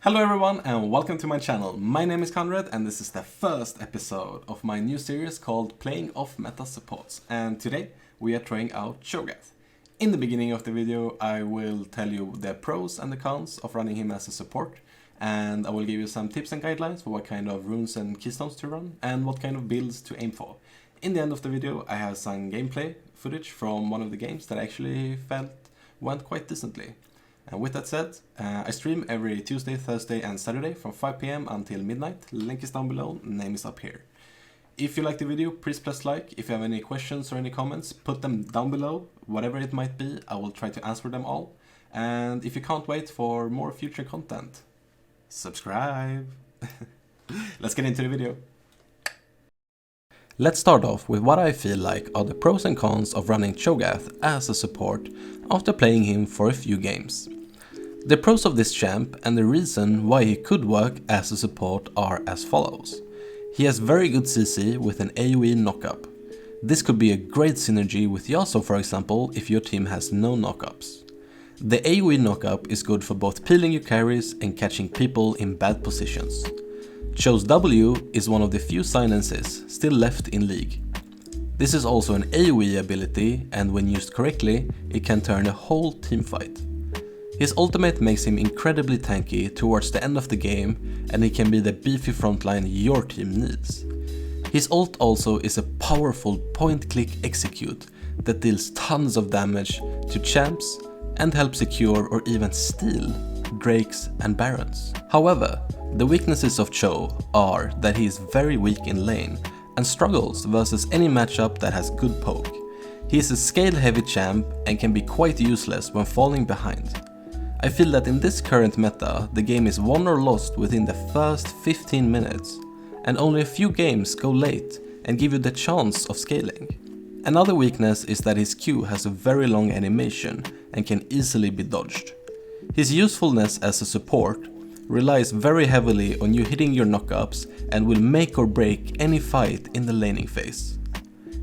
Hello everyone and welcome to my channel. My name is Conrad and this is the first episode of my new series called Playing Off Meta Supports, and today we are trying out CHO GATH. In the beginning of the video I will tell you the pros and the cons of running him as a support, and I will give you some tips and guidelines for what kind of runes and keystones to run and what kind of builds to aim for. In the end of the video I have some gameplay footage from one of the games that I actually felt went quite decently. And with that said, I stream every Tuesday, Thursday and Saturday from 5 PM until midnight. Link is down below, name is up here. If you like the video, please press like. If you have any questions or any comments, put them down below. Whatever it might be, I will try to answer them all. And if you can't wait for more future content, subscribe. Let's get into the video. Let's start off with what I feel like are the pros and cons of running CHO GATH as a support after playing him for a few games. The pros of this champ and the reason why he could work as a support are as follows. He has very good CC with an AoE knockup. This could be a great synergy with Yasuo, for example, if your team has no knockups. The AoE knockup is good for both peeling your carries and catching people in bad positions. CHO's W is one of the few silences still left in League. This is also an AoE ability, and when used correctly, it can turn a whole team fight. His ultimate makes him incredibly tanky towards the end of the game, and he can be the beefy frontline your team needs. His ult also is a powerful point-click execute that deals tons of damage to champs and helps secure or even steal Drakes and Barons. However, the weaknesses of CHO are that he is very weak in lane and struggles versus any matchup that has good poke. He is a scale-heavy champ and can be quite useless when falling behind. I feel that in this current meta, the game is won or lost within the first 15 minutes, and only a few games go late and give you the chance of scaling. Another weakness is that his Q has a very long animation and can easily be dodged. His usefulness as a support relies very heavily on you hitting your knockups and will make or break any fight in the laning phase.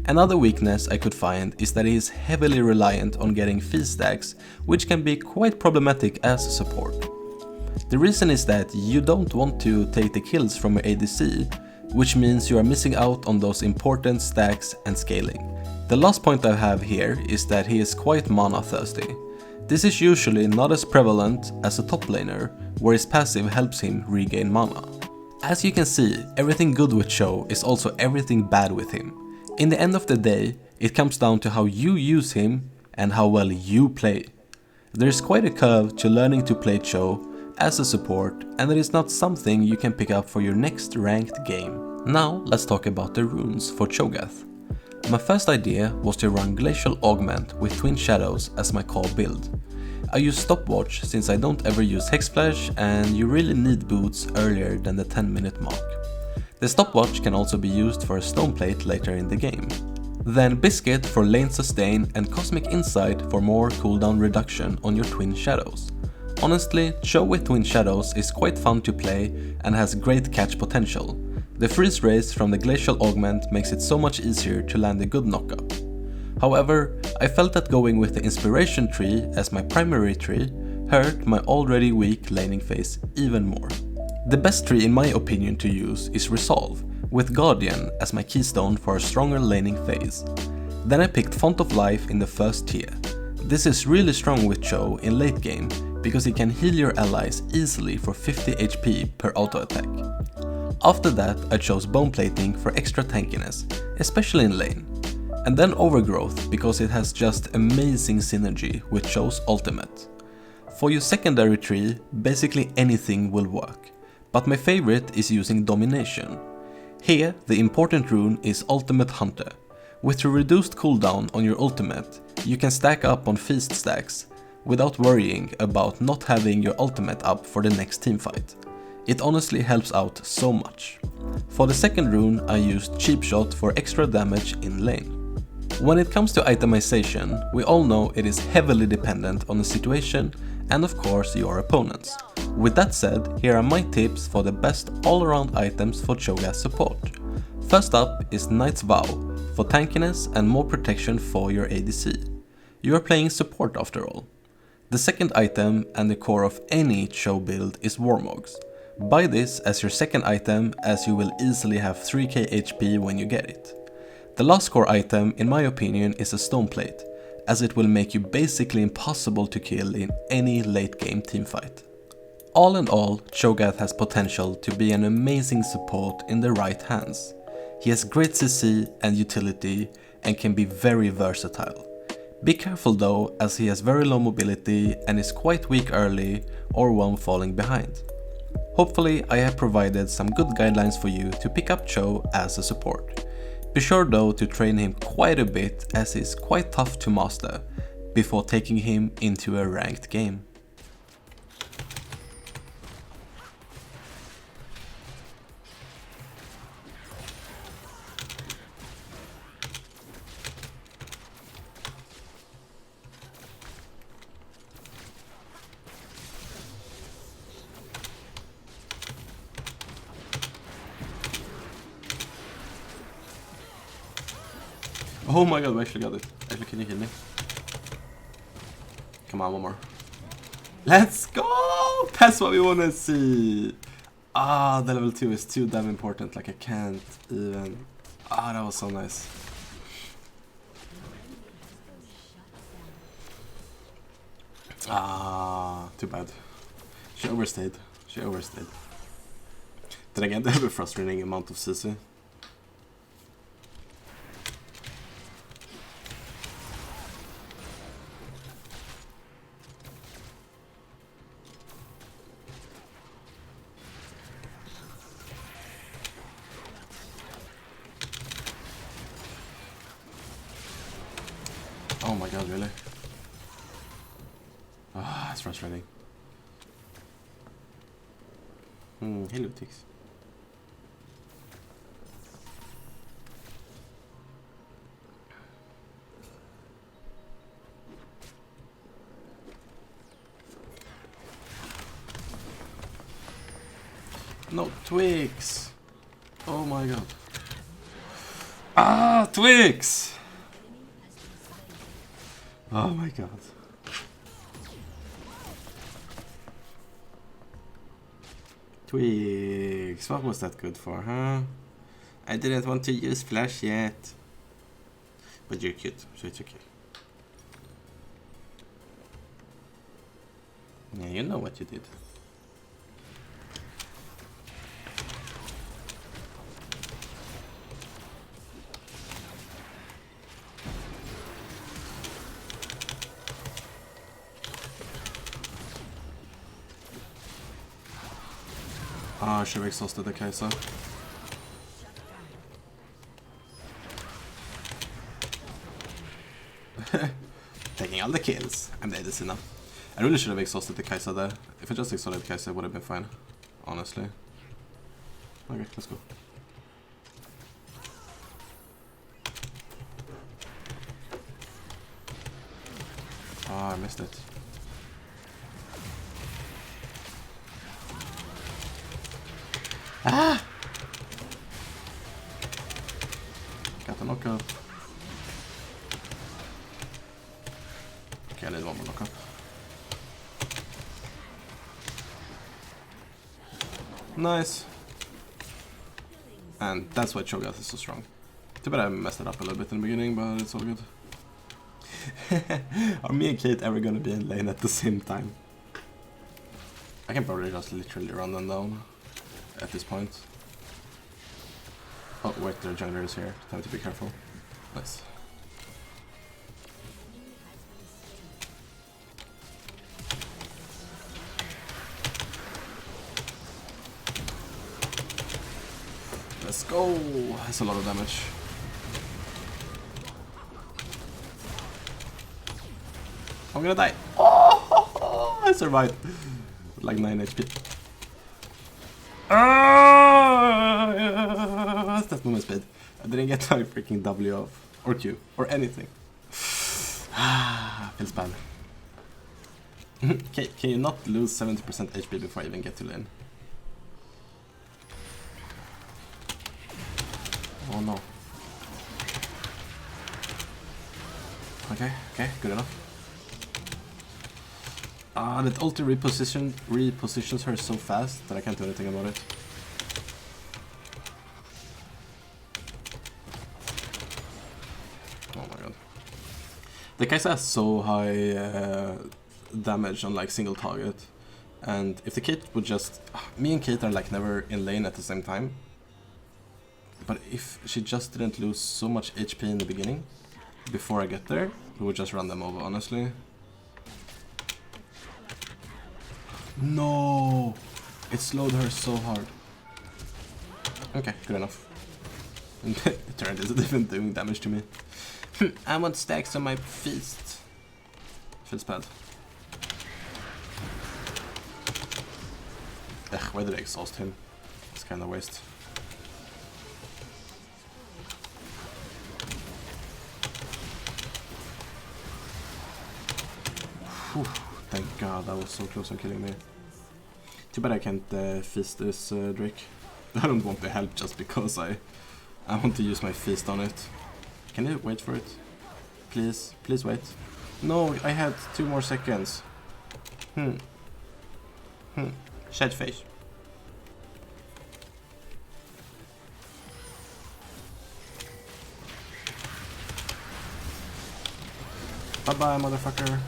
Another weakness I could find is that he is heavily reliant on getting fee stacks, which can be quite problematic as a support. The reason is that you don't want to take the kills from your ADC, which means you are missing out on those important stacks and scaling. The last point I have here is that he is quite mana thirsty. This is usually not as prevalent as a top laner, where his passive helps him regain mana. As you can see, everything good with CHO is also everything bad with him. In the end of the day, it comes down to how you use him and how well you play. There is quite a curve to learning to play CHO as a support, and it is not something you can pick up for your next ranked game. Now let's talk about the runes for CHO GATH. My first idea was to run Glacial Augment with Twin Shadows as my core build. I use Stopwatch since I don't ever use Hexflash and you really need boots earlier than the 10-minute mark. The Stopwatch can also be used for a Stone Plate later in the game. Then Biscuit for lane sustain and Cosmic Insight for more cooldown reduction on your Twin Shadows. Honestly, CHO with Twin Shadows is quite fun to play and has great catch potential. The freeze race from the Glacial Augment makes it so much easier to land a good knockup. However, I felt that going with the Inspiration tree as my primary tree hurt my already weak laning phase even more. The best tree in my opinion to use is Resolve, with Guardian as my keystone for a stronger laning phase. Then I picked Font of Life in the first tier. This is really strong with CHO in late game because he can heal your allies easily for 50 HP per auto attack. After that I chose Bone Plating for extra tankiness, especially in lane. And then Overgrowth because it has just amazing synergy with CHO's ultimate. For your secondary tree, basically anything will work, but my favorite is using Domination. Here the important rune is Ultimate Hunter. With the reduced cooldown on your ultimate, you can stack up on feast stacks without worrying about not having your ultimate up for the next teamfight. It honestly helps out so much. For the second rune I used Cheap Shot for extra damage in lane. When it comes to itemization, we all know it is heavily dependent on the situation and of course your opponents. With that said, here are my tips for the best all-around items for CHO GATH support. First up is Knight's Vow for tankiness and more protection for your ADC. You are playing support after all. The second item and the core of any CHO build is Warmogs. Buy this as your second item as you will easily have 3k HP when you get it. The last core item in my opinion is a stone plate, as it will make you basically impossible to kill in any late game teamfight. All in all, CHO GATH has potential to be an amazing support in the right hands. He has great CC and utility and can be very versatile. Be careful though, as he has very low mobility and is quite weak early or one falling behind. Hopefully I have provided some good guidelines for you to pick up CHO as a support. Be sure though to train him quite a bit as he is quite tough to master before taking him into a ranked game. Oh my god, we actually got it. Actually, can you heal me? Come on, one more. Let's go! That's what we want to see! Ah, the level 2 is too damn important, like I can't even... Ah, that was so nice. Ah, too bad. She overstayed. Then again, they have a frustrating amount of CC. Oh my god, really? Ah, it's frustrating. Hello, Tix. No, Twix! Oh my god. Ah, Twix! Oh my god. Twix, what was that good for, huh? I didn't want to use flash yet. But you're cute, so it's okay. Yeah, you know what you did. Ah, I should have exhausted the Kai'Sa. Taking all the kills. I'm dead as enough. I really should have exhausted the Kai'Sa there. If I just exhausted the Kai'Sa, it would have been fine. Honestly. Okay, let's go. Ah, I missed it. Ah! Got the knockup. Okay, I need one more knockup. Nice. And that's why CHO GATH is so strong. Too bad I messed it up a little bit in the beginning, but it's all good. Are me and Kate ever gonna be in lane at the same time? I can probably just literally run them down at this point. Oh wait, their jungler is here. Time to be careful. Nice. Let's go! That's a lot of damage. I'm gonna die. Oh, I survived. With like 9 HP. That's movement speed. I didn't get my freaking W off. Or Q. Or anything. Feels bad. Can you not lose 70% HP before I even get to lane? Oh no. Okay, good enough. That ulti repositions her so fast that I can't do anything about it. Oh my god. The Kai'Sa has so high damage on like single target, and if the Kate would just... Me and Kate are like never in lane at the same time, but if she just didn't lose so much HP in the beginning, before I get there, we would just run them over, honestly. No! It slowed her so hard. Okay, good enough. The turret isn't even doing damage to me. I want stacks on my feast. Feels bad. Ugh, why did I exhaust him? It's kinda waste. Whew, thank god, that was so close on killing me. Too bad I can't feast this Drake. I don't want the help just because I want to use my feast on it. Can you wait for it? Please, please wait. No, I had 2 more seconds. Sad face. Bye bye, motherfucker.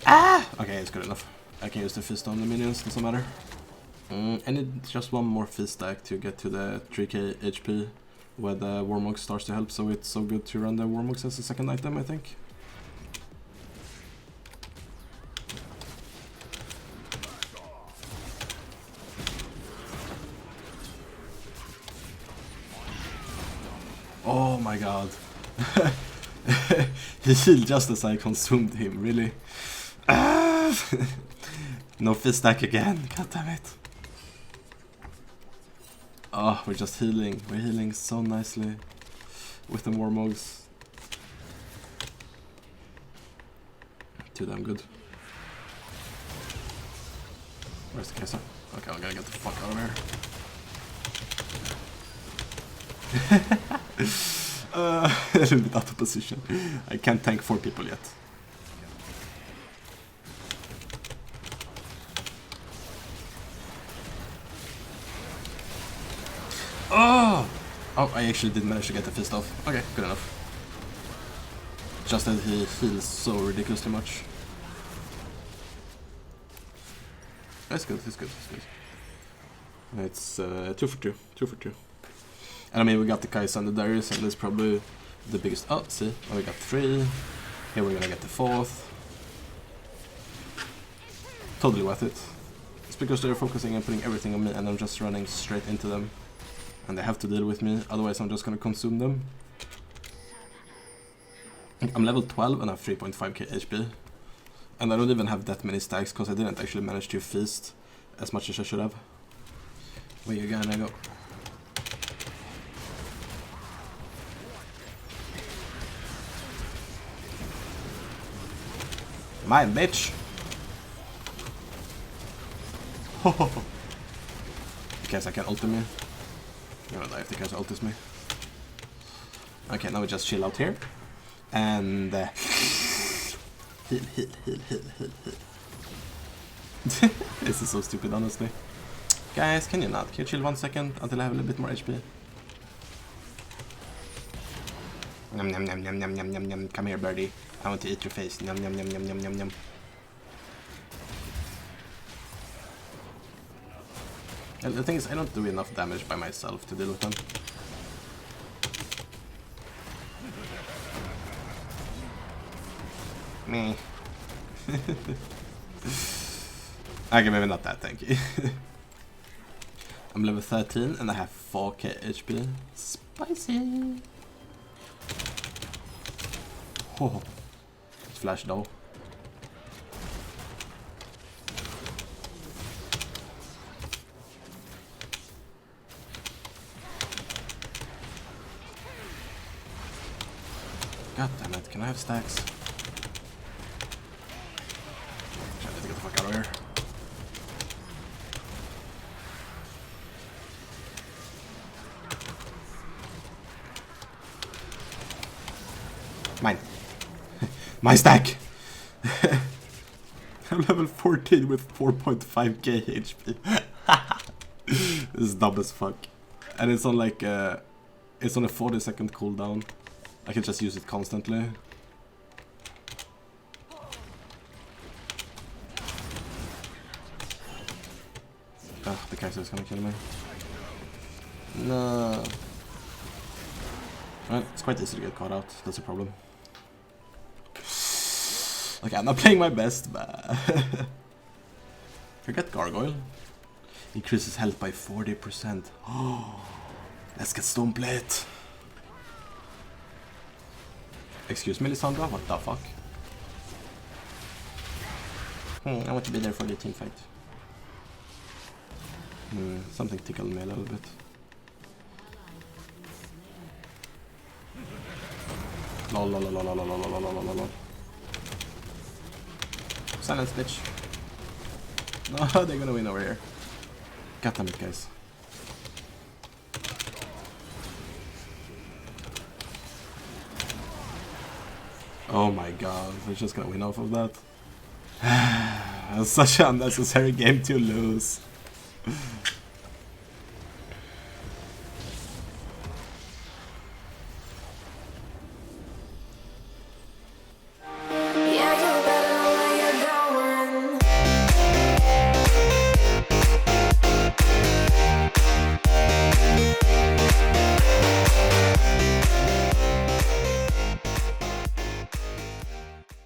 Ah! Okay, it's good enough. I can use the fist on the minions, doesn't matter. I need just 1 more fist stack to get to the 3k HP where the Warmog starts to help, so it's so good to run the Warmogs as a second item, I think. Oh my god. He healed just as I consumed him, really. No fist stack again, god damn it. Oh, we're just healing. We're healing so nicely with the Warmogs. Too damn good. Where's the Kai'Sa? Okay, I gotta get the fuck out of here. A little bit out of position. I can't tank 4 people yet. Oh! Oh, I actually did manage to get the fist off. Okay, good enough. Just that he heals so ridiculously much. That's good, that's good, that's good. It's 2 for 2, 2 for 2. And I mean, we got the Kai'Sa and the Darius, and that's probably the biggest... Oh, see, oh, we got 3. Here we're gonna get the 4th. Totally worth it. It's because they're focusing and putting everything on me, and I'm just running straight into them. And they have to deal with me, otherwise I'm just gonna consume them. I'm level 12 and I have 3.5k HP. And I don't even have that many stacks, because I didn't actually manage to feast as much as I should have. Where you gonna go? Mine, bitch! In case I can ult me. I'm gonna die if the Kai'Sa ultis me. Okay, now we just chill out here. And... heal, heal, heal, heal, heal, heal. This is so stupid, honestly. Guys, can you not? Can you chill 1 second until I have a little bit more HP? Yum, yum, yum, yum, yum, yum, yum, yum. Come here, birdie. I want to eat your face. Yum, yum, yum, yum, yum, yum, yum. And the thing is, I don't do enough damage by myself to deal with them. Me. Okay, maybe not that, thank you. I'm level 13 and I have 4k HP. Spicy! Oh, it's flash though. God damn it, can I have stacks? I need to get the fuck out of here. Mine. My stack! I'm level 14 with 4.5k HP. This is dumb as fuck. And it's on like it's on a 40-second cooldown. I can just use it constantly. Ah, the Kaiser is gonna kill me. No. Well, it's quite easy to get caught out, that's a problem. Okay, I'm not playing my best, but... Forget Gargoyle. Increases health by 40%. Oh, let's get Stoneplate. Excuse me, Lissandra, what the fuck? I want to be there for the team fight. Something tickled me a little bit. Lol, lol, lol, lol, lol, lol, lol, lol, lol, lol. Silence, bitch. No, they're gonna win over here. God damn it, guys. Oh my god, they're just gonna win off of that. That's such an unnecessary game to lose.